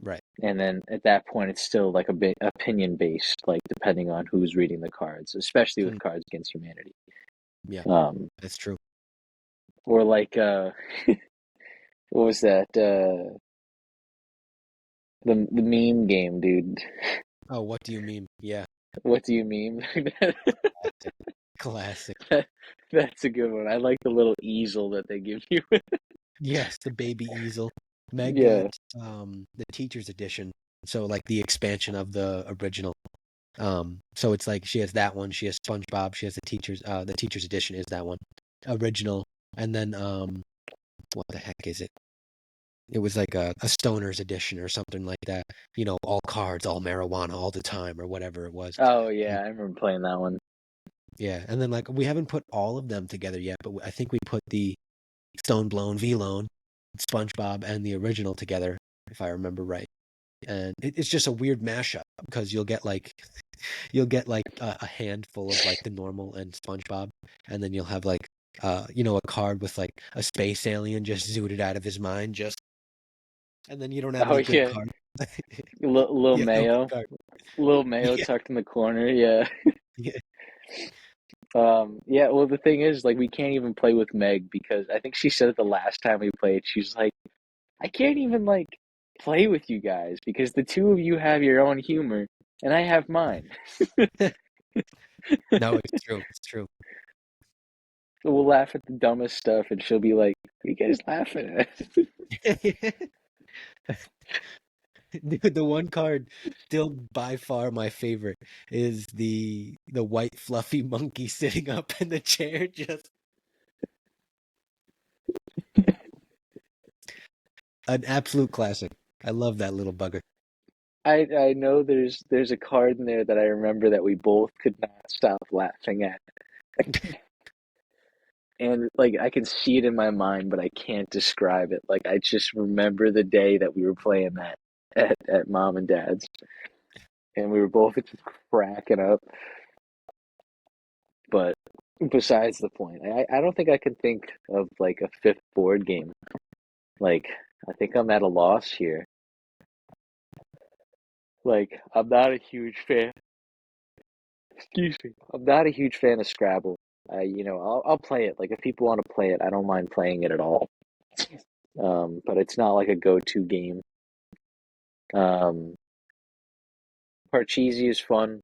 right. And then at that point, it's still like a bit opinion based, like depending on who's reading the cards, especially with Mm, Cards Against Humanity. yeah, Um, that's true. or like what was that? The meme game, dude. Oh, what do you mean? Yeah, What do you meme? classic, classic. That, that's a good one. I like the little easel that they give you. Yes, the baby easel. Meg got Yeah. the teacher's edition, so like the expansion of the original. So it's like she has that one. She has SpongeBob. She has the teacher's edition is that one original, and then what the heck is it? It was like a stoner's edition or something like that. All cards, all marijuana, all the time, or whatever it was. Oh And yeah, I remember playing that one. yeah, and then like we haven't put all of them together yet, but I think we put the Stone Blown V-Lone, SpongeBob, and the original together, if I remember right. And it's just a weird mashup because you'll get like a handful of like the normal and SpongeBob, and then you'll have like a card with like a space alien just zooted out of his mind, and then you don't have Oh any good yeah, cards. Lil You have no good Mayo, card. Lil Mayo Yeah, tucked in the corner. Yeah. yeah. Yeah. Well, the thing is, like, we can't even play with Meg because I think she said it the last time we played. She's like, I can't even like play with you guys because the two of you have your own humor and I have mine. No, it's true. It's true. So we'll laugh at the dumbest stuff and she'll be like, what are you guys laughing at? Dude, the one card still by far my favorite is the white fluffy monkey sitting up in the chair, just an absolute classic. I love that little bugger. I know there's a card in there that I remember that we both could not stop laughing at. And like I can see it in my mind, but I can't describe it. Like I just remember the day that we were playing that at mom and dad's, and we were both just cracking up. But besides the point, I don't think I can think of like a fifth board game. Like I think I'm at a loss here. Like, I'm not a huge fan. Excuse me. I'm not a huge fan of Scrabble. I'll play it. Like, if people want to play it, I don't mind playing it at all. But it's not like a go-to game. Um, Parcheesi is fun.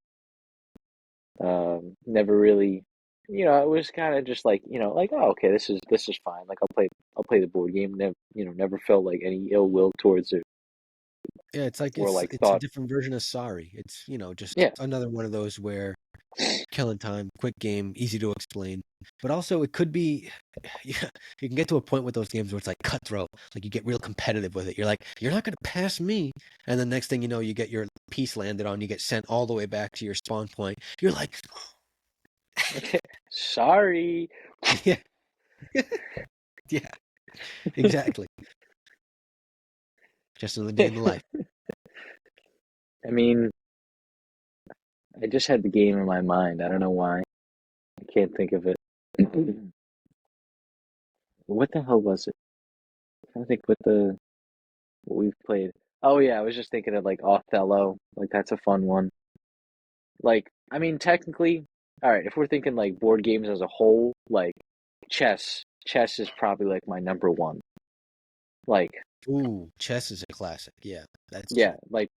Never really, it was kind of just like, like, oh, okay, this is fine. Like, I'll play the board game. Never felt like any ill will towards it Yeah, it's like or like it's a thought, different version of Sorry. It's, just yeah, another one of those where killing time, quick game, easy to explain. But also it could be yeah, you can get to a point with those games where it's like cutthroat. Like you get real competitive with it. You're like, you're not gonna pass me. And the next thing you know, you get your piece landed on, you get sent all the way back to your spawn point. You're like, sorry. yeah, yeah, exactly. Just another day in the life. I mean, I just had the game in my mind. I don't know why. I can't think of it. What the hell was it? I'm trying to think what we've played. Oh yeah, I was just thinking of like Othello. Like that's a fun one. Like, I mean, technically, all right, if we're thinking like board games as a whole, like chess, chess is probably like my number one. Like, Ooh, chess is a classic. Yeah, that's yeah, true. like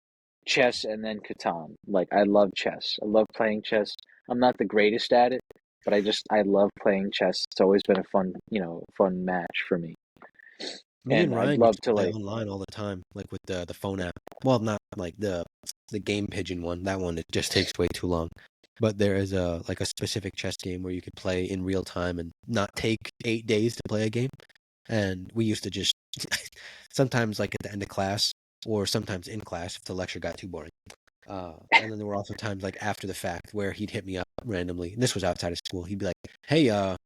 chess and then Catan. Like, I love chess. I love playing chess. I'm not the greatest at it, but I love playing chess. It's always been a fun match for me. Me and And I'd Ryan used love to to play like, online all the time, like with the phone app. Well, not like the game pigeon one. That one it just takes way too long. But there is a like a specific chess game where you could play in real time and not take 8 days to play a game. And we used to just sometimes like at the end of class or sometimes in class if the lecture got too boring. And then there were also times like after the fact where he'd hit me up randomly. And this was outside of school. He'd be like, "Hey, what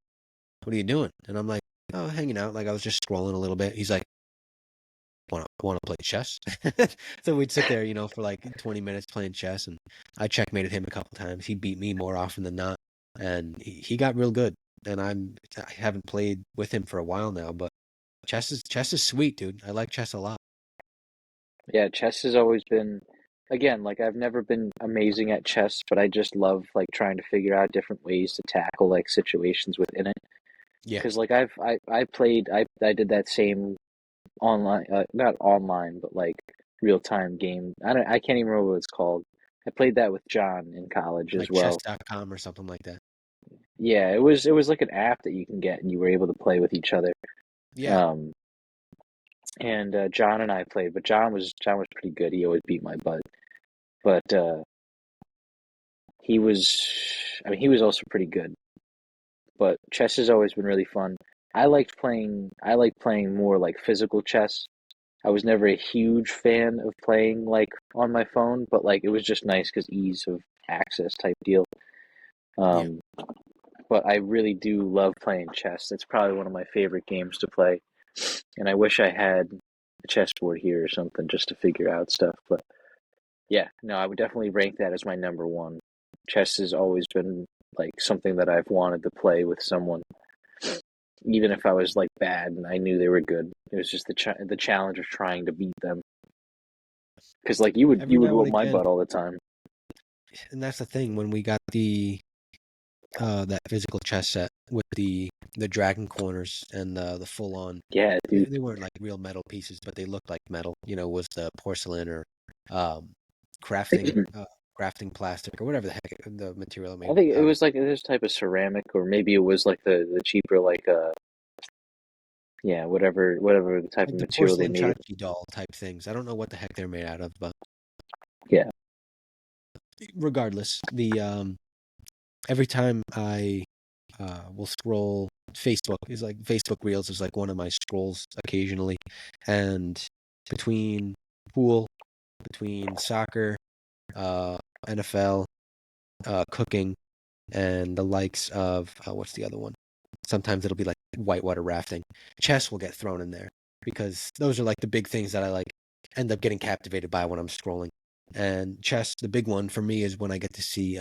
are you doing?" And I'm like, "Oh, hanging out." Like I was just scrolling a little bit. He's like, want to play chess?" So we'd sit there, for like 20 minutes playing chess, and I checkmated him a couple times. He beat me more often than not, and he got real good. And I haven't played with him for a while now, but chess is sweet, dude. I like chess a lot. yeah, chess has always been, again, like I've never been amazing at chess, but I just love like trying to figure out different ways to tackle like situations within it. Yeah, Because like I did that same online, not online, but like real time game. I can't even remember what it's called. I played that with John in college as like well. chess.com or something like that. Yeah, it was like an app that you can get and you were able to play with each other. Yeah, Um, and John and I played, but John was pretty good. He always beat my butt, but he was, I mean, he was also pretty good. But chess has always been really fun. I like playing more like physical chess. I was never a huge fan of playing like on my phone, but like it was just nice because ease of access type deal. yeah. Um, but I really do love playing chess. It's probably one of my favorite games to play, and I wish I had a chessboard here or something just to figure out stuff. But yeah, no, I would definitely rank that as my number one. Chess has always been like something that I've wanted to play with someone, even if I was like bad and I knew they were good. It was just the challenge of trying to beat them. Because like you would Every you would now and whoop my again, butt all the time. and that's the thing when we got the that physical chess set with the dragon corners and the full on. Yeah, dude. They weren't like real metal pieces, but they looked like metal. Was the porcelain or um, crafting crafting plastic or whatever the heck the material I made think it out of. was like this type of ceramic, or maybe it was like the cheaper like yeah, whatever the type Like of the material they porcelain made it. tchotchke doll type things. I don't know what the heck they're made out of, but Yeah. regardless, the every time I will scroll Facebook is like Facebook Reels is like one of my scrolls occasionally, and between pool, between soccer, uh, NFL, cooking, and the likes of what's the other one? Sometimes it'll be like whitewater rafting. Chess will get thrown in there because those are like the big things that I like end up getting captivated by when I'm scrolling. And chess, the big one for me is when I get to see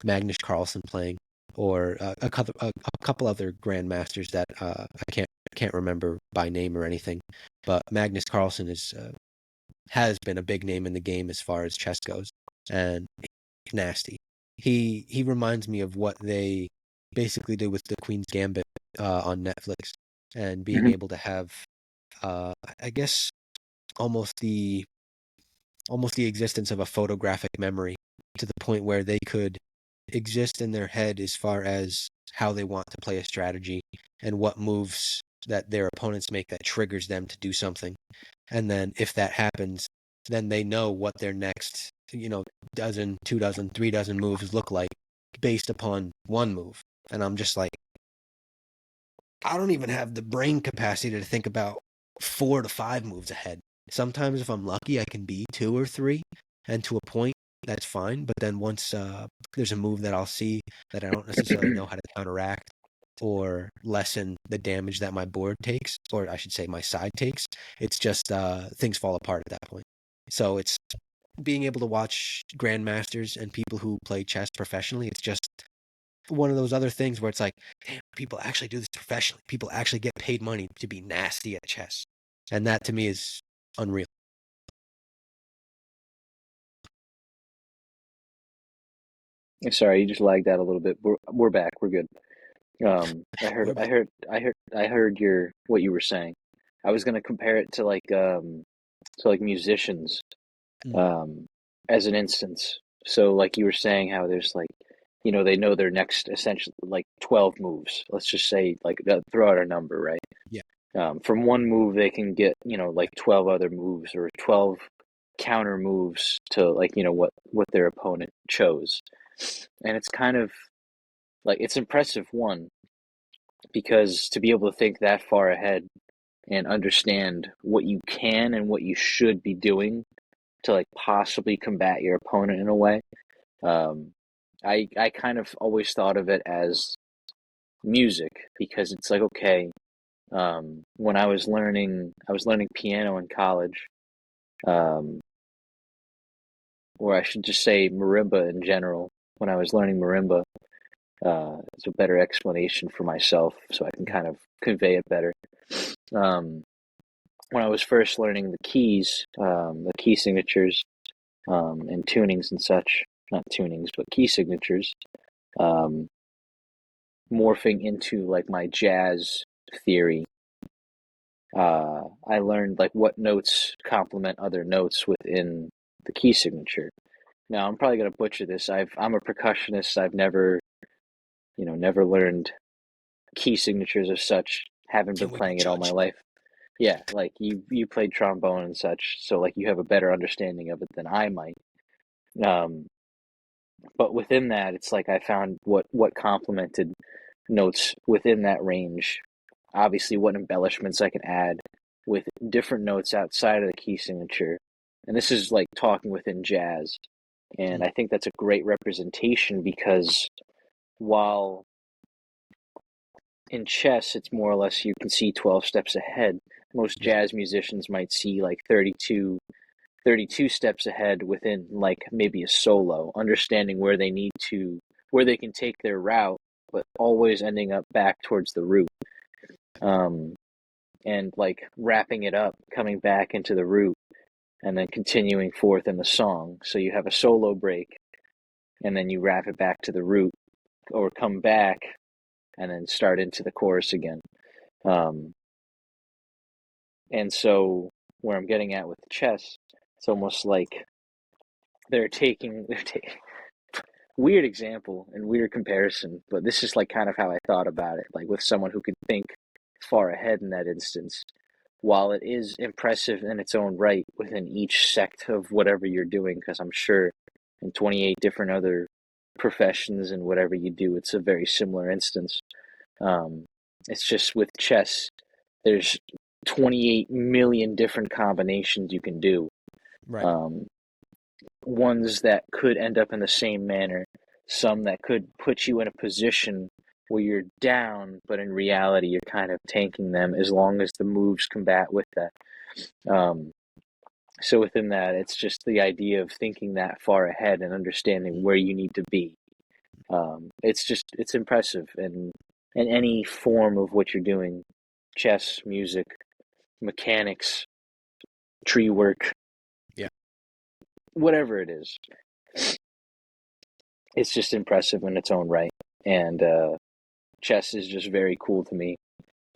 Magnus Carlsen playing or a couple other grandmasters that I can't can't remember by name or anything, but Magnus Carlsen has been a big name in the game as far as chess goes, and he's nasty. He reminds me of what they basically did with the Queen's Gambit on Netflix, and being Hmm. able to have, I guess, almost the existence of a photographic memory, to the point where they could exist in their head as far as how they want to play a strategy and what moves that their opponents make that triggers them to do something. And then if that happens, then they know what their next, dozen, 2 dozen, 3 dozen moves look like based upon one move. And I'm just like, I don't even have the brain capacity to think about 4 to 5 moves ahead. Sometimes if I'm lucky, I can be 2 or 3, and to a point, that's fine. But then once there's a move that I'll see that I don't necessarily know how to counteract or lessen the damage that my board takes, or I should say my side takes, it's just things fall apart at that point. So it's being able to watch grandmasters and people who play chess professionally. It's just one of those other things where it's like, damn, people actually do this professionally. People actually get paid money to be nasty at chess. And that to me is unreal. Sorry, you just lagged out a little bit. We're back. We're good. I heard We're I back. heard I heard I heard your what you were saying. I was gonna compare it to like musicians Mm, um as an instance. So like you were saying how there's like they know their next essentially like 12 moves. Let's just say like throw out a number, right? yeah. From one move they can get like 12 other moves or 12 counter moves to like what their opponent chose. And it's kind of like it's impressive one because to be able to think that far ahead and understand what you can and what you should be doing to like possibly combat your opponent in a way. Um, I kind of always thought of it as music because it's like okay, when I was learning piano in college, um, or I should just say marimba in general. When I was learning marimba, it's a better explanation for myself, so I can Mm, kind of convey it better. Um, when I was first learning the key signatures, and tunings and such, not tunings, but key signatures, um, morphing into like my jazz theory, I learned like what notes complement other notes within the key signature. Now I'm probably gonna butcher this. I'm a percussionist. I've never learned key signatures as such. Haven't been Can't wait to playing it all my judge. life. Yeah, like you played trombone and such, so like you have a better understanding of it than I might. Um, but within that, it's like I found what complemented notes within that range. Obviously, what embellishments I can add with different notes outside of the key signature. And this is like talking within jazz. And Mm, I think that's a great representation because while in chess it's more or less you can see 12 steps ahead, most yeah. jazz musicians might see like 32 steps ahead within like maybe a solo, understanding where they can take their route, but always ending up back towards the root. Um, and like wrapping it up, coming back into the root, and then continuing forth in the song. So you have a solo break, and then you wrap it back to the root, or come back and then start into the chorus again. Um, and so where I'm getting at with the chess, it's almost like they're taking weird example and weird comparison, but this is like kind of how I thought about it, like with someone who could think far ahead in that instance. While it is impressive in its own right within each sect of whatever you're doing, because I'm sure in 28 different other professions and whatever you do, it's a very similar instance. Um, it's just with chess, there's 28 million different combinations you can do. Right. Um, Ones that could end up in the same manner, some that could put you in a position where you're down, but in reality you're kind of tanking them as long as the moves combat with that. Um, so within that, it's just the idea of thinking that far ahead and understanding where you need to be. It's impressive, and any form of what you're doing, chess, music, mechanics, tree work, Yeah. whatever it is. It's just impressive in its own right. And chess is just very cool to me.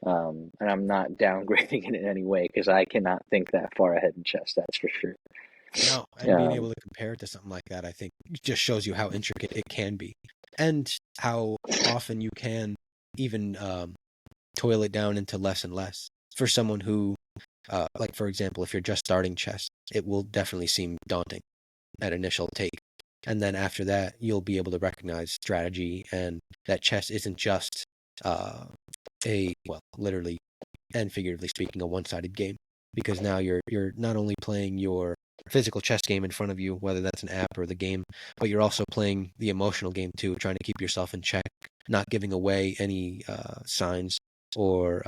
And I'm not downgrading it in any way because I cannot think that far ahead in chess, that's for sure. No, and being Um, able to compare it to something like that, I think just shows you how intricate it can be, and how often you can even toil it down into less and less. For someone who, like for example, if you're just starting chess, it will definitely seem daunting at initial take. And then after that, you'll be able to recognize strategy and that chess isn't just well, literally and figuratively speaking, a one-sided game. Because now you're not only playing your physical chess game in front of you, whether that's an app or the game, but you're also playing the emotional game too, trying to keep yourself in check, not giving away any signs or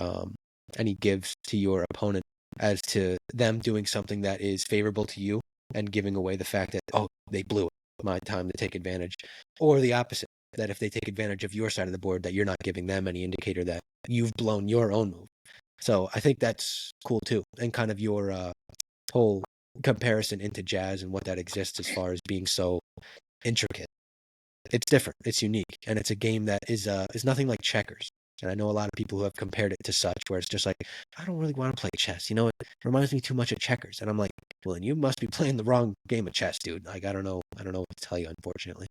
any gives to your opponent as to them doing something that is favorable to you and giving away the fact that, oh, they blew it, my time to take advantage. Or the opposite, that if they take advantage of your side of the board, that you're not giving them any indicator that you've blown your own move. So I think that's cool too, and kind of your whole comparison into jazz and what that exists as far as being so intricate. It's different, it's unique, and it's a game that is nothing like checkers. And I know a lot of people who have compared it to such, where it's just like, I don't really want to play chess. You know, it reminds me too much of checkers. And I'm like, well, then you must be playing the wrong game of chess, dude. Like, I don't know what to tell you, unfortunately.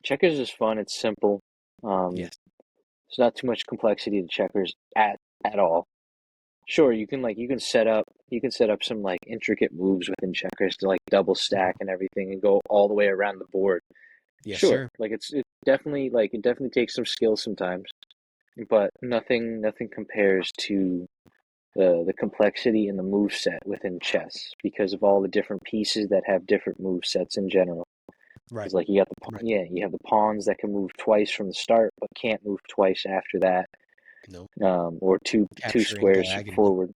checkers is fun. It's simple. Um, Yes. there's not too much complexity to checkers at all. Sure, you can set up some like intricate moves within checkers to like double stack and everything and go all the way around the board. Yes, Sure, sir. like it definitely takes some skill sometimes, but nothing compares to the complexity and the move set within chess because of all the different pieces that have different move sets in general. Right. Because like you got Right. you have the pawns that can move twice from the start but can't move twice after that, No. or two Capturing squares diagonally. forward.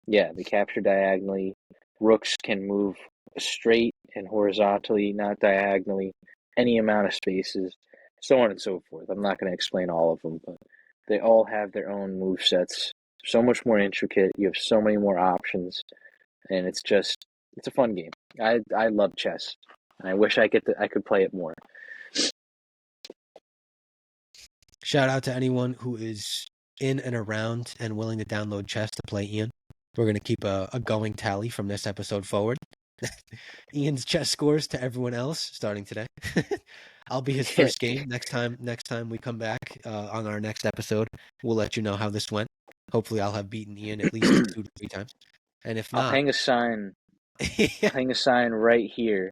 Yeah, they capture diagonally. Rooks can move straight and horizontally, not diagonally, any amount of spaces, so on and so forth. I'm not going to explain all of them, but they all have their own move sets. So much more intricate. You have so many more options, and it's a fun game. I love chess, and I wish I could play it more. Shout out to anyone who is in and around and willing to download chess to play Ian. We're going to keep a going tally from this episode forward. Ian's chess scores to everyone else starting today. I'll be his first game next time we come back on our next episode. We'll let you know how this went. Hopefully I'll have beaten Ian at least 2 to 3 times. And if I'll not, hang a sign. yeah. I'll hang a sign right here,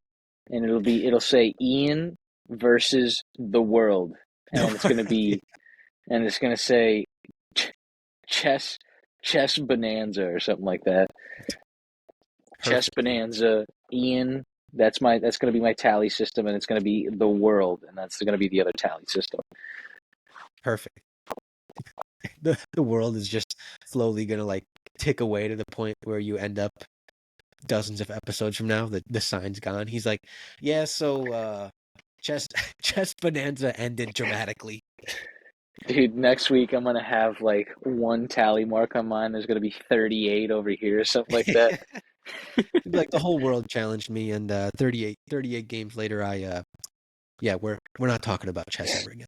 and it'll say Ian versus the world, and it's gonna say chess chess bonanza or something like that. Chess Perfect, dude. bonanza, Ian. That's gonna be my tally system, and it's gonna be the world, and that's gonna be the other tally system. Perfect. The world is just slowly going to like tick away to the point where you end up dozens of episodes from now, the sign's gone. He's like, yeah, so chess chess bonanza ended dramatically. Dude, next week I'm gonna have like one tally mark on mine. There's gonna be 38 over here or something like that. Like the whole world challenged me, and 38 games later, yeah, we're not talking about chess ever again.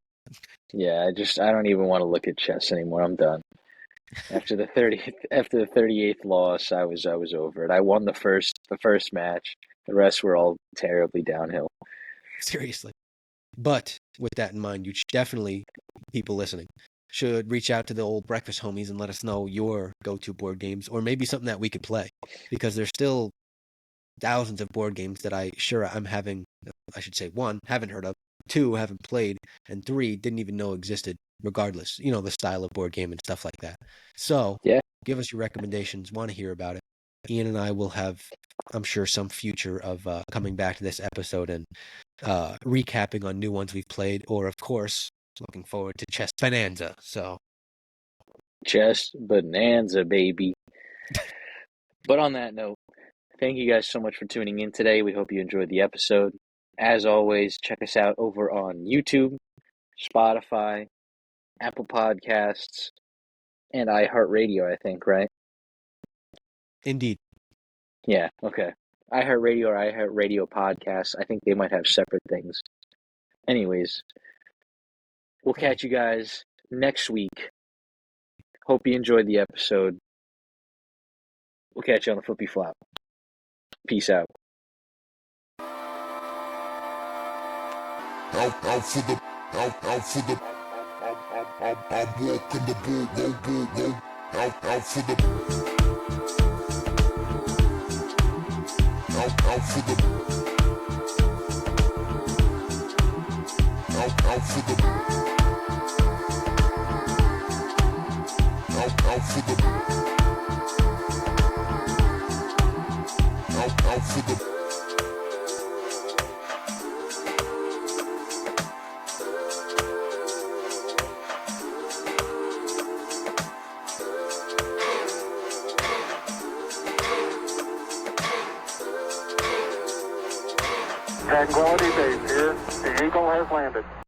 Yeah, I don't even want to look at chess anymore. I'm done. After the 38th loss, I was over it. I won the first match. The rest were all terribly downhill. Seriously. But with that in mind, you should definitely, people listening, should reach out to the old breakfast homies and let us know your go-to board games, or maybe something that we could play, because there's still thousands of board games that I'm having, I should say, one, haven't heard of, two, haven't played, and three, didn't even know existed, regardless, the style of board game and stuff like that. So Yeah, give us your recommendations, want to hear about it. Ian and I will have, I'm sure, some future of coming back to this episode and recapping on new ones we've played, or of course, looking forward to Chess Bonanza. So chess bonanza, baby. But on that note, thank you guys so much for tuning in today. We hope you enjoyed the episode. As always, check us out over on YouTube, Spotify, Apple Podcasts, and iHeartRadio, I think, right? Indeed. Yeah, okay. iHeartRadio or iHeartRadio podcasts, I think they might have separate things. Anyways, we'll catch you guys next week. Hope you enjoyed the episode. We'll catch you on the flippy flop. Peace out. Out for the I'm walking the bull, out for the out for the out for the out for the out for the Tranquility Base here. The Eagle has landed.